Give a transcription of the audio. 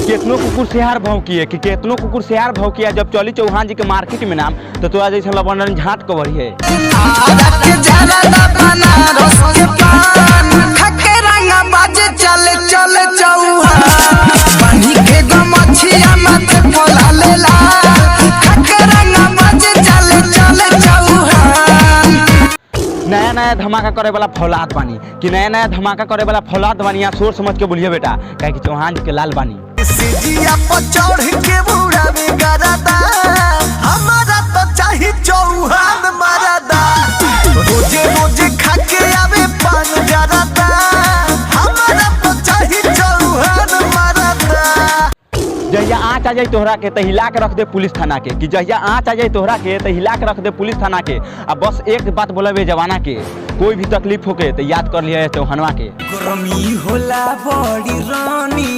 कितनों कुकुर शेहार भौंकिए कि कितनों कुकुर शेहार भौंकिया जब चली चौहान जी के मार्केट में नाम तो तोरा जैसे लबन झाट कवर है। नया नया धमाका करे वाला फौलाद बानी कि नया नया धमाका करे वाला फौलाद बानी। यहाँ सोच समझ के बोलिए बेटा कहे कि चौहान जी के लाल बानी। हमारा तो चाहिए चौहान मरदा रोजे रोजे खा के आवे पान जरदा हमारा तो चाहिए चौहान मरदा। जहिया आँच आ जाए तोहरा के तो हिला के रख दे पुलिस थाना के कि जहिया आँच आ जाए तोहरा के तो हिला के रख दे पुलिस थाना के। अब बस एक बात बोले जवाना के कोई भी तकलीफ होके तो याद कर लिया चौहानवा के। गर्मी होला बड़ी रानी